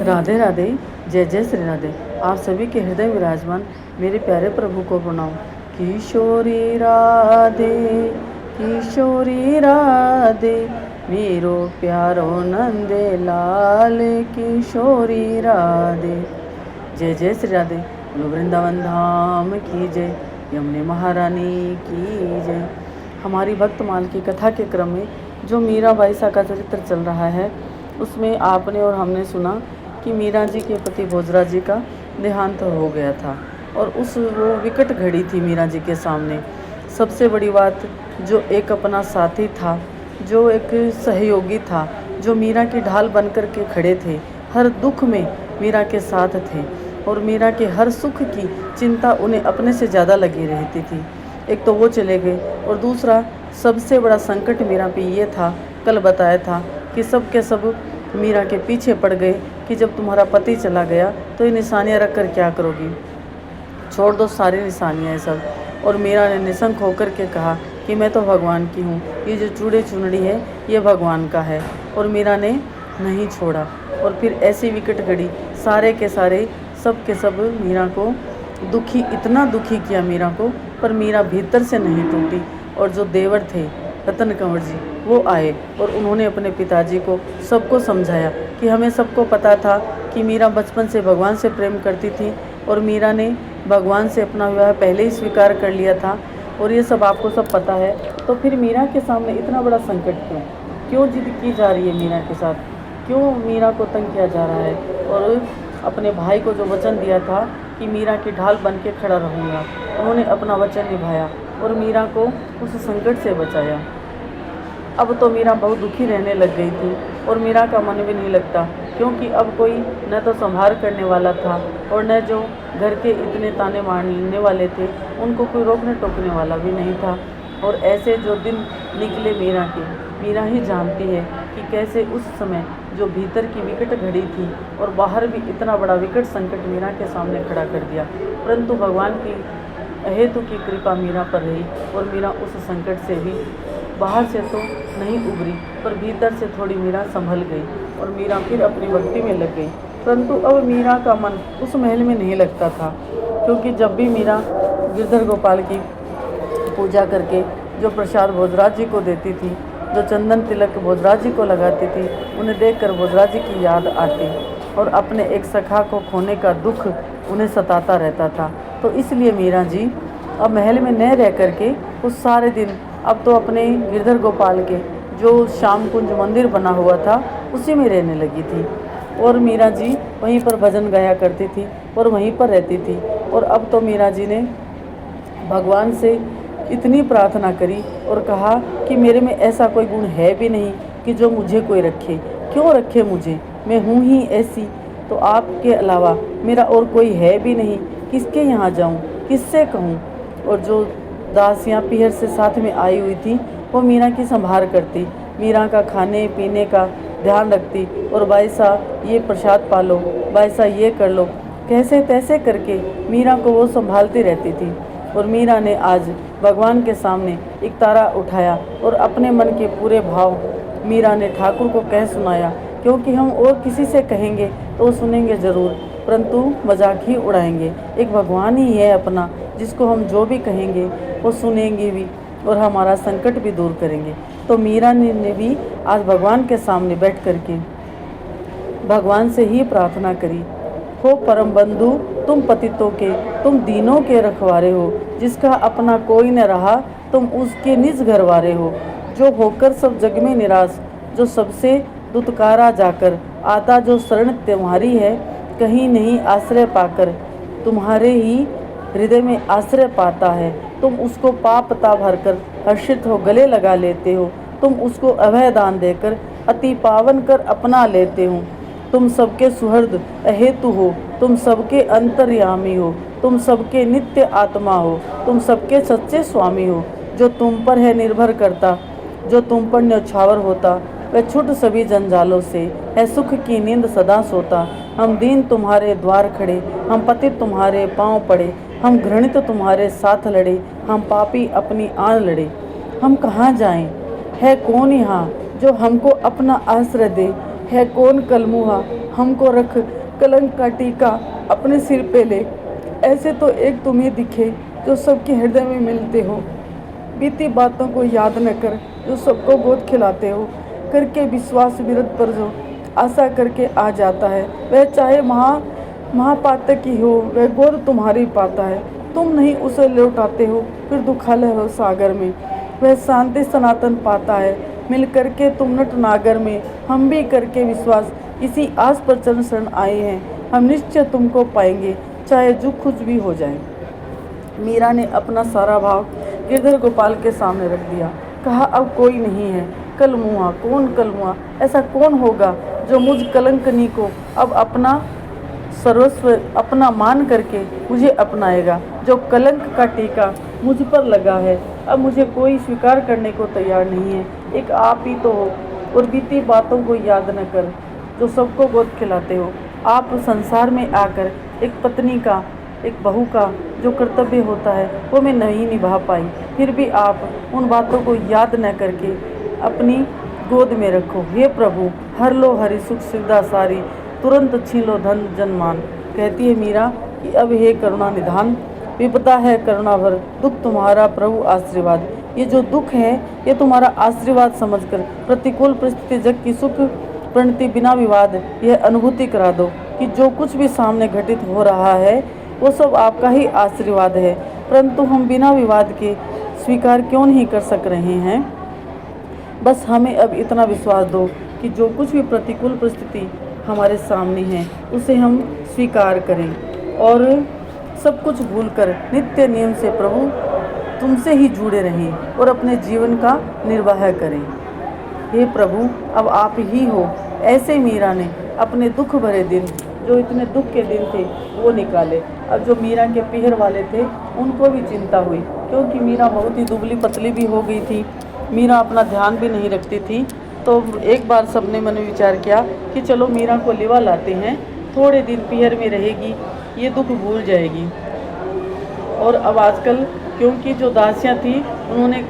राधे राधे। जय जय श्री राधे। आप सभी के हृदय विराजमान मेरे प्यारे प्रभु को प्रणाम। किशोरी राधे, किशोरी राधे, मेरो प्यारो नंदे लाल, किशोरी राधे। जय जय श्री राधे। बोलो वृंदावन धाम की जय, यमुने महारानी की जय। हमारी भक्तमाल की कथा के क्रम में जो मीरा बाईसा का चरित्र चल रहा है, उसमें आपने और हमने सुना कि मीरा जी के पति भोजराज जी का देहांत हो गया था और वो विकट घड़ी थी मीरा जी के सामने। सबसे बड़ी बात, जो एक अपना साथी था, जो एक सहयोगी था, जो मीरा की ढाल बनकर के खड़े थे, हर दुख में मीरा के साथ थे और मीरा के हर सुख की चिंता उन्हें अपने से ज़्यादा लगी रहती थी। एक तो वो चले गए और दूसरा सबसे बड़ा संकट मीरा पे ये था, कल बताया था कि सब के सब मीरा के पीछे पड़ गए कि जब तुम्हारा पति चला गया तो ये निशानियाँ रख कर क्या करोगी, छोड़ दो सारी निशानियाँ सब। और मीरा ने निशंक होकर के कहा कि मैं तो भगवान की हूँ, ये जो चूड़े चुनड़ी है ये भगवान का है। और मीरा ने नहीं छोड़ा और फिर ऐसी विकट घड़ी सारे के सारे सब के सब मीरा को दुखी, इतना दुखी किया मीरा को, पर मीरा भीतर से नहीं टूटी। और जो देवर थे रतन कंवर जी, वो आए और उन्होंने अपने पिताजी को सबको समझाया कि हमें सबको पता था कि मीरा बचपन से भगवान से प्रेम करती थी और मीरा ने भगवान से अपना विवाह पहले ही स्वीकार कर लिया था और ये सब आपको सब पता है। तो फिर मीरा के सामने इतना बड़ा संकट क्यों जिद की जा रही है मीरा के साथ, क्यों मीरा को तंग किया जा रहा है। और अपने भाई को जो वचन दिया था कि मीरा की ढाल बन के खड़ा रहूँगा, उन्होंने अपना वचन निभाया और मीरा को उस संकट से बचाया। अब तो मीरा बहुत दुखी रहने लग गई थी और मीरा का मन भी नहीं लगता, क्योंकि अब कोई न तो संभार करने वाला था और न जो घर के इतने ताने मारने वाले थे उनको कोई रोकने टोकने वाला भी नहीं था। और ऐसे जो दिन निकले मीरा के, मीरा ही जानती है कि कैसे उस समय जो भीतर की विकट घड़ी थी और बाहर भी इतना बड़ा विकट संकट मीरा के सामने खड़ा कर दिया, परंतु भगवान की अहेतु की कृपा मीरा पर रही और मीरा उस संकट से भी बाहर से तो नहीं उभरी, पर भीतर से थोड़ी मीरा संभल गई और मीरा फिर अपनी भक्ति में लग गई। परंतु अब मीरा का मन उस महल में नहीं लगता था, क्योंकि जब भी मीरा गिरधर गोपाल की पूजा करके जो प्रसाद भोजराज जी को देती थी, जो चंदन तिलक भोजराज जी को लगाती थी, उन्हें देखकर भोजराज जी की याद आती और अपने एक सखा को खोने का दुख उन्हें सताता रहता था। तो इसलिए मीरा जी अब महल में न रह करके उस सारे दिन अब तो अपने गिरधर गोपाल के जो श्याम कुंज मंदिर बना हुआ था उसी में रहने लगी थी और मीरा जी वहीं पर भजन गाया करती थी और वहीं पर रहती थी। और अब तो मीरा जी ने भगवान से इतनी प्रार्थना करी और कहा कि मेरे में ऐसा कोई गुण है भी नहीं कि जो मुझे कोई रखे, क्यों रखे मुझे, मैं हूँ ही ऐसी, तो आपके अलावा मेरा और कोई है भी नहीं, किसके यहाँ जाऊँ, किससे कहूँ। और जो दासियाँ पीहर से साथ में आई हुई थी वो मीरा की संभाल करती, मीरा का खाने पीने का ध्यान रखती और बाईसा ये प्रसाद पालो, बाईसा ये कर लो, कैसे तैसे करके मीरा को वो संभालती रहती थी। और मीरा ने आज भगवान के सामने एक तारा उठाया और अपने मन के पूरे भाव मीरा ने ठाकुर को कह सुनाया, क्योंकि हम और किसी से कहेंगे तो वो सुनेंगे ज़रूर, परंतु मजाक ही उड़ाएंगे। एक भगवान ही है अपना, जिसको हम जो भी कहेंगे वो सुनेंगे भी और हमारा संकट भी दूर करेंगे। तो मीरा ने भी आज भगवान के सामने बैठ करके भगवान से ही प्रार्थना करी, हो परम बंधु तुम पतितों के, तुम दीनों के रखवारे हो, जिसका अपना कोई न रहा तुम उसके निज घरवारे हो, जो होकर सब जग में निराश, जो सबसे दुत्कारा जाकर आता जो शरण तुम्हारी है, कहीं नहीं आश्रय पाकर तुम्हारे ही हृदय में आश्रय पाता है। तुम उसको पाप ता भरकर हर्षित हो गले लगा लेते हो, तुम उसको अभय दान देकर अति पावन कर अपना लेते हो। तुम सबके सुहृद अहेतु हो, तुम सबके अंतर्यामी हो, तुम सबके नित्य आत्मा हो, तुम सबके सच्चे स्वामी हो। जो तुम पर है निर्भर करता, जो तुम पर न्यौछावर होता, वह छूट सभी जंजालों से, है सुख की नींद सदा सोता। हम दीन तुम्हारे द्वार खड़े, हम पतित तुम्हारे पांव पड़े, हम घृणित तुम्हारे साथ लड़े, हम पापी अपनी आन लड़े। हम कहाँ जाएं, है कौन यहाँ जो हमको अपना आश्रय दे, है कौन कलमुहा, हमको रख कलंक का टीका अपने सिर पे ले। ऐसे तो एक तुम्हें दिखे जो सबके हृदय में मिलते हो। बीती बातों को याद न कर जो सबको गोद खिलाते हो। करके विश्वास विरत पर जो आशा करके आ जाता है, वह चाहे महापातक ही हो, वह गोद तुम्हारी पाता है। तुम नहीं उसे लौटाते हो, फिर दुखालय हो सागर में। वह शांति सनातन पाता है, मिल करके तुम नट नागर में। हम भी करके विश्वास इसी आस पर चरण शरण आए हैं। हम निश्चय तुमको पाएंगे, चाहे जो कुछ भी हो जाए। मीरा ने अपना सारा भाव गिरधर गोपाल के सामने रख दिया। कहा, अब कोई नहीं है कलमुहा, कौन कलमुहा? ऐसा कौन होगा जो मुझ कलंकनी को अब अपना सर्वस्व अपना मान करके मुझे अपनाएगा? जो कलंक का टीका मुझ पर लगा है, अब मुझे कोई स्वीकार करने को तैयार नहीं है। एक आप ही तो हो, और बीती बातों को याद न कर जो सबको गोद खिलाते हो। आप संसार में आकर एक पत्नी का, एक बहू का जो कर्तव्य होता है वो मैं नहीं निभा पाई। फिर भी आप उन बातों को याद न करके अपनी गोद में रखो। हे प्रभु, हर लो हरि सुख सुविधा सारी, तुरंत छीन लो धन जनमान। कहती है मीरा कि अब हे करुणा निधान, विपदा है करुणा भर, दुख तुम्हारा प्रभु आशीर्वाद। ये जो दुख है ये तुम्हारा आशीर्वाद समझकर प्रतिकूल परिस्थिति जग की सुख प्रणति बिना विवाद यह अनुभूति करा दो कि जो कुछ भी सामने घटित हो रहा है वो सब आपका ही आशीर्वाद है। परंतु हम बिना विवाद के स्वीकार क्यों नहीं कर सक रहे हैं? बस हमें अब इतना विश्वास दो कि जो कुछ भी प्रतिकूल परिस्थिति हमारे सामने है उसे हम स्वीकार करें और सब कुछ भूलकर नित्य नियम से प्रभु तुमसे ही जुड़े रहें और अपने जीवन का निर्वाह करें। हे प्रभु, अब आप ही हो। ऐसे मीरा ने अपने दुख भरे दिन, जो इतने दुख के दिन थे, वो निकाले। अब जो मीरा के पीहर वाले थे उनको भी चिंता हुई, क्योंकि मीरा बहुत ही दुबली पतली भी हो गई थी। मीरा अपना ध्यान भी नहीं रखती थी। तो एक बार सबने मन में विचार किया कि चलो मीरा को लिवा लाते हैं, थोड़े दिन पीहर में रहेगी, ये दुख भूल जाएगी। और अब आजकल क्योंकि जो दासियाँ थी उन्होंने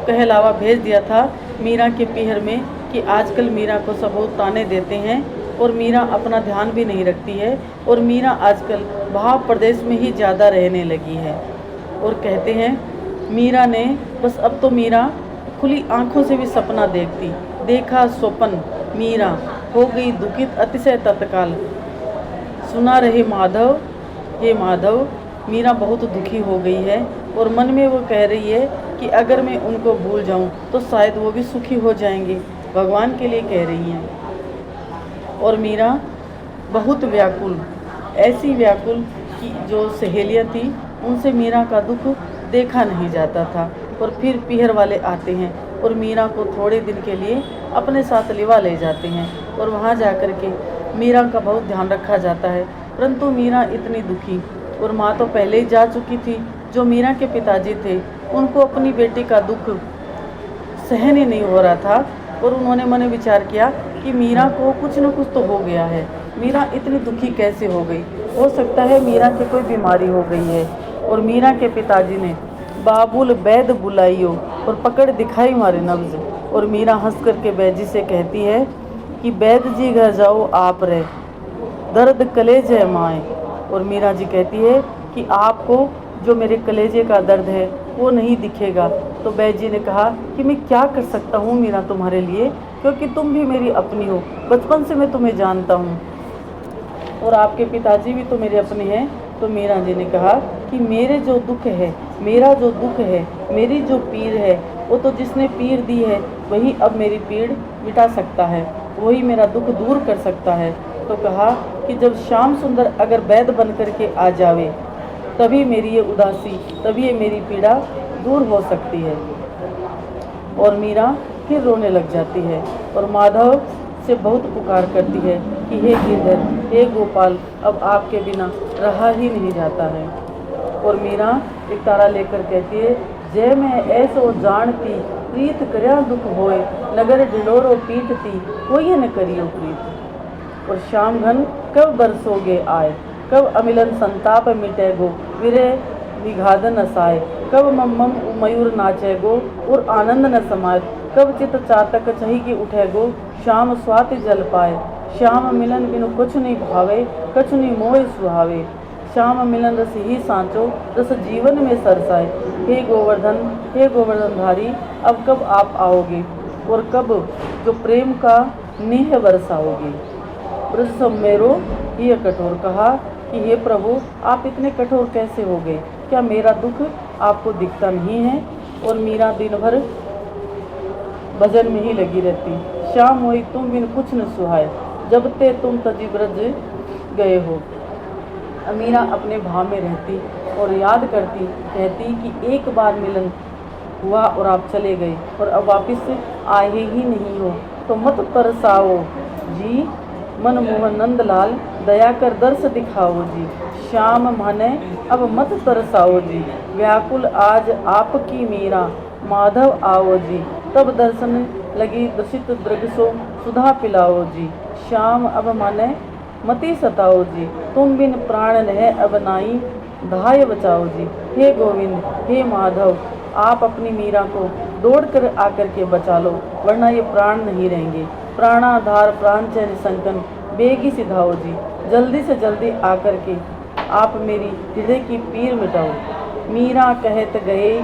कहलावा भेज दिया था मीरा के पीहर में कि आजकल मीरा को सब बहुत ताने देते हैं और मीरा अपना ध्यान भी नहीं रखती है, और मीरा आजकल भाव प्रदेश में ही ज़्यादा रहने लगी है। और कहते हैं मीरा ने बस अब तो मीरा खुली आंखों से भी सपना देखती। देखा स्वपन मीरा हो गई दुखित अतिशय तत्काल। सुना रहे माधव, हे माधव। मीरा बहुत दुखी हो गई है और मन में वो कह रही है कि अगर मैं उनको भूल जाऊं तो शायद वो भी सुखी हो जाएंगे। भगवान के लिए कह रही हैं। और मीरा बहुत व्याकुल, ऐसी व्याकुल कि जो सहेलियाँ थी उनसे मीरा का दुख देखा नहीं जाता था। और फिर पीहर वाले आते हैं और मीरा को थोड़े दिन के लिए अपने साथ लिवा ले जाते हैं और वहाँ जाकर के मीरा का बहुत ध्यान रखा जाता है। परंतु मीरा इतनी दुखी, और माँ तो पहले ही जा चुकी थी। जो मीरा के पिताजी थे उनको अपनी बेटी का दुख सहन ही नहीं हो रहा था और उन्होंने मन में विचार किया कि मीरा को कुछ न कुछ तो हो गया है। मीरा इतनी दुखी कैसे हो गई? हो सकता है मीरा की कोई बीमारी हो गई है। और मीरा के पिताजी ने बाबुल वैद बुलाइयो और पकड़ दिखाई मारे नब्ज। और मीरा हंस करके बैद जी से कहती है कि वैद जी घर जाओ आप रहे, दर्द कलेजे माए। और मीरा जी कहती है कि आपको जो मेरे कलेजे का दर्द है वो नहीं दिखेगा। तो बैद जी ने कहा कि मैं क्या कर सकता हूँ मीरा तुम्हारे लिए, क्योंकि तुम भी मेरी अपनी हो, बचपन से मैं तुम्हें जानता हूँ और आपके पिताजी भी तो मेरे अपने हैं। तो मीरा जी ने कहा कि मेरे जो दुख है, मेरा जो दुख है, मेरी जो पीड़ है, वो तो जिसने पीड़ दी है वही अब मेरी पीड़ मिटा सकता है, वही मेरा दुख दूर कर सकता है। तो कहा कि जब श्याम सुंदर अगर वैद्य बन करके आ जावे तभी मेरी ये उदासी, तभी ये मेरी पीड़ा दूर हो सकती है। और मीरा फिर रोने लग जाती है और माधव से बहुत पुकार करती है कि हे गिरधर, हे गोपाल, अब आपके बिना रहा ही नहीं जाता है। और मीरा एक तारा लेकर कहती है, जय मैं ऐसो जानती, प्रीत करया दुख होए, नगर ढिलोरो पीटती, कोई न करियो प्रीत। और शाम घन कब बरसोगे आए, कब अमिलन संताप मिटेगो, विरह विघादन असाए, कब मम्मम मयूर नाचेगो और आनंद न समाए, कब चित चातक चही की उठेगो, शाम स्वाति जल पाए। श्याम मिलन बिनु कुछ नहीं भावे, कछु नहीं मोह सुहावे। श्याम मिलन रस ही सांचो, रस जीवन में सरसाए। हे गोवर्धन धारी, अब कब आप आओगे और कब जो प्रेम का नेह बरसाओगे। ब्रज सम्मेरो यह कठोर कहा कि हे प्रभु, आप इतने कठोर कैसे हो गए? क्या मेरा दुख आपको दिखता नहीं है? और मीरा दिन भर भजन में ही लगी रहती। श्याम होई तुम बिन कुछ न सुहाए, जब ते तुम तजी ब्रज गए हो। मीरा अपने भाव में रहती और याद करती, कहती कि एक बार मिलन हुआ और आप चले गए और अब वापस आए ही नहीं हो, तो मत तरसाओ जी मन मोहन नंदलाल, दया कर दर्श दिखाओ जी। श्याम माने अब मत तरसाओ जी, व्याकुल आज आपकी मीरा, माधव आओ जी। तब दर्शन लगी दूषित दृग सो, सुधा पिलाओ जी। श्याम अब माने मती सताओ जी, तुम बिन प्राण रह अब नाई, धाय बचाओ जी। हे गोविंद, हे माधव, आप अपनी मीरा को दौड़ कर आकर के बचा लो, वरना ये प्राण नहीं रहेंगे। प्राणाधार प्राण चैन संकन, बेगी सिधाओ जी। जल्दी से जल्दी आकर के आप मेरी हृदय की पीर मिटाओ। मीरा कहत गए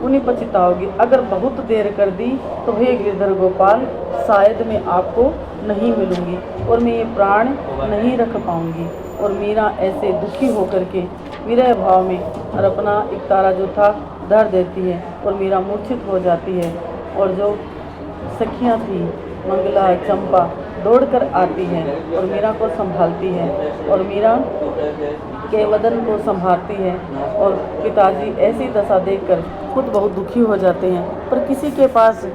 उन्हीं पछताओगी, अगर बहुत देर कर दी तो हे गिरधर गोपाल, शायद मैं आपको नहीं मिलूंगी और मैं ये प्राण नहीं रख पाऊंगी। और मीरा ऐसे दुखी होकर के विरह भाव में और अपना एक तारा जो था धर देती है और मीरा मूर्छित हो जाती है। और जो सखियां थी मंगला चंपा दौड़कर आती है और मीरा को संभालती है और मीरा के वदन को संभालती है। और पिताजी ऐसी दशा देखकर खुद बहुत दुखी हो जाते हैं, पर किसी के पास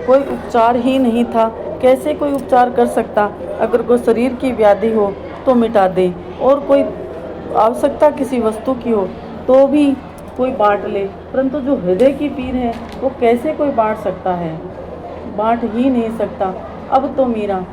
कोई उपचार ही नहीं था। कैसे कोई उपचार कर सकता? अगर कोई शरीर की व्याधि हो तो मिटा दे, और कोई आवश्यकता किसी वस्तु की हो तो भी कोई बांट ले, परंतु जो हृदय की पीर है वो कैसे कोई बांट सकता है? बांट ही नहीं सकता। अब तो मीरा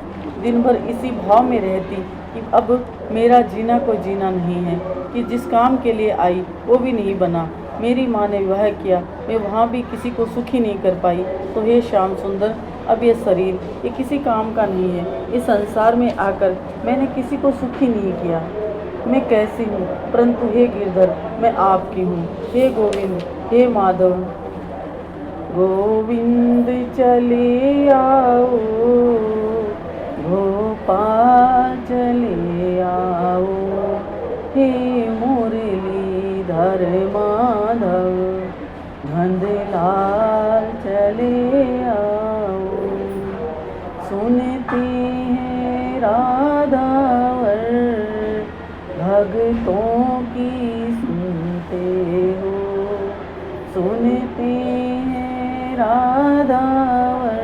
दिन भर इसी भाव में रहती कि अब मेरा जीना कोई जीना नहीं है, कि जिस काम के लिए आई वो भी नहीं बना। मेरी माँ ने विवाह किया, मैं वहाँ भी किसी को सुखी नहीं कर पाई, तो हे श्याम सुंदर, अब ये शरीर ये किसी काम का नहीं है। इस संसार में आकर मैंने किसी को सुखी नहीं किया। मैं कैसी हूँ, परंतु हे गिरधर मैं आपकी हूँ। हे गोविंद, हे माधव, गोविंद चले आओ, गोपाल चले आओ, हे मुरलीधर माधव, नंदलाल चले आओ। सुनते हैं राधावर भगतों की सुनते हो, सुनते हैं राधावर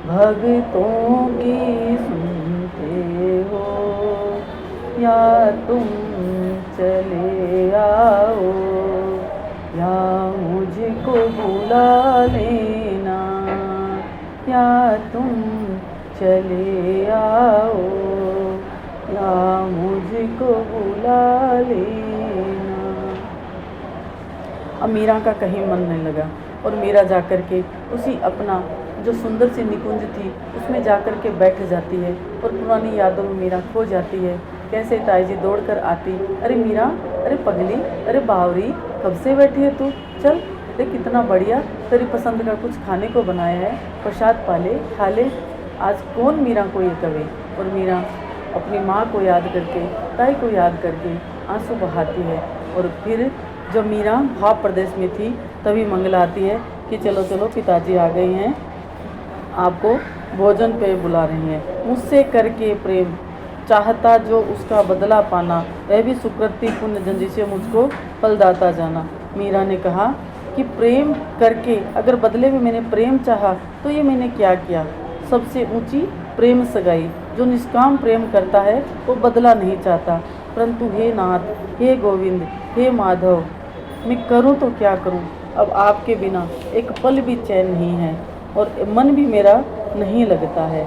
भगतों की सुनते हो। या तुम चले आओ, या मुझको बुला लेना, या तुम चले आओ, या मुझको बुला लेना। अब मीरा का कहीं मन नहीं लगा और मीरा जाकर के उसी अपना जो सुंदर सी निकुंज थी उसमें जाकर के बैठ जाती है और पुरानी यादों में मीरा खो जाती है। कैसे ताई जी दौड़ कर आती, अरे मीरा, अरे पगली, अरे बावरी, कब से बैठी है तू? चल देख कितना बढ़िया तेरी पसंद का कुछ खाने को बनाया है, प्रसाद पाले खा ले। आज कौन मीरा को ये कहे? और मीरा अपनी माँ को याद करके, ताई को याद करके आंसू बहाती है। और फिर जब मीरा भाव प्रदेश में थी तभी मंगला आती है कि चलो चलो पिताजी आ गए हैं, आपको भोजन पे बुला रही हैं। मुझसे करके प्रेम चाहता जो उसका बदला पाना, वह भी सुकृति पुण्य जंजी से मुझको फलदाता जाना। मीरा ने कहा कि प्रेम करके अगर बदले में मैंने प्रेम चाहा तो ये मैंने क्या किया? सबसे ऊंची प्रेम सगाई। जो निष्काम प्रेम करता है वो बदला नहीं चाहता। परंतु हे नाथ, हे गोविंद, हे माधव, मैं करूं तो क्या करूं? अब आपके बिना एक पल भी चैन नहीं है और मन भी मेरा नहीं लगता है।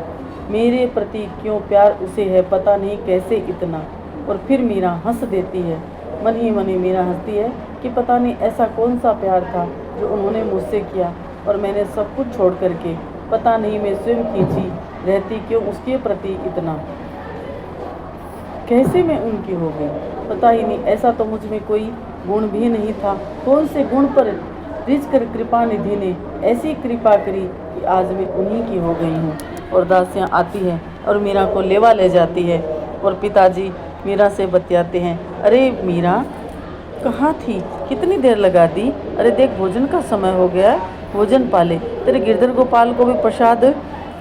मेरे प्रति क्यों प्यार उसे है, पता नहीं कैसे इतना। और फिर मीरा हंस देती है, मन ही मन ही मीरा हंसती है कि पता नहीं ऐसा कौन सा प्यार था जो उन्होंने मुझसे किया और मैंने सब कुछ छोड़ करके पता नहीं मैं स्वयं खींची रहती क्यों उसके प्रति इतना, कैसे मैं उनकी हो गई पता ही नहीं। ऐसा तो मुझ में कोई गुण भी नहीं था। कौन से गुण पर रिझ कर कृपा निधि ने ऐसी कृपा करी कि आज मैं उन्हीं की हो गई हूँ। और दासियाँ आती हैं और मीरा को लेवा ले जाती है और पिताजी मीरा से बतियाते हैं, अरे मीरा कहाँ थी, कितनी देर लगा दी, अरे देख भोजन का समय हो गया, भोजन पाले, तेरे गिरधर गोपाल को भी प्रसाद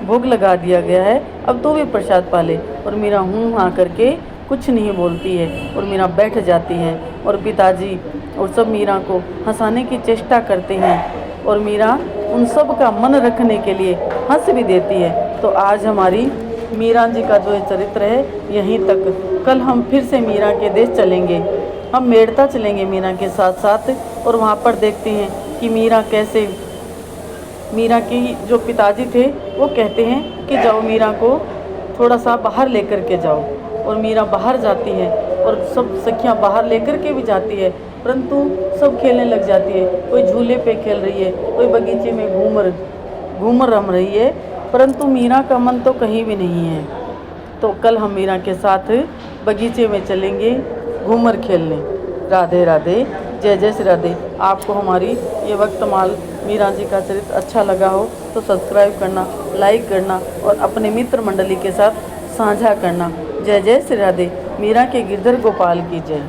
भोग लगा दिया गया है, अब तो भी प्रसाद पाले। और मीरा हूँ हाँ करके कुछ नहीं बोलती है और मीरा बैठ जाती है। और पिताजी और सब मीरा को हंसाने की चेष्टा करते हैं और मीरा उन सब का मन रखने के लिए हंस भी देती है। तो आज हमारी मीरा जी का जो चरित्र है यहीं तक। कल हम फिर से मीरा के देश चलेंगे, हम मेड़ता चलेंगे मीरा के साथ साथ और वहाँ पर देखते हैं कि मीरा कैसे, मीरा के जो पिताजी थे वो कहते हैं कि जाओ मीरा को थोड़ा सा बाहर लेकर के जाओ। और मीरा बाहर जाती है और सब सखियाँ बाहर लेकर के भी जाती है, परंतु सब खेलने लग जाती है। कोई झूले पे खेल रही है, कोई बगीचे में घूमर रम रही है, परंतु मीरा का मन तो कहीं भी नहीं है। तो कल हम मीरा के साथ बगीचे में चलेंगे घूमर खेलने। राधे राधे, जय जय श्री राधे। आपको हमारी ये वक्तमाल मीरा जी का चरित्र अच्छा लगा हो तो सब्सक्राइब करना, लाइक करना और अपने मित्र मंडली के साथ साझा करना। जय जय श्री राधे। मीरा के गिरधर गोपाल की जय।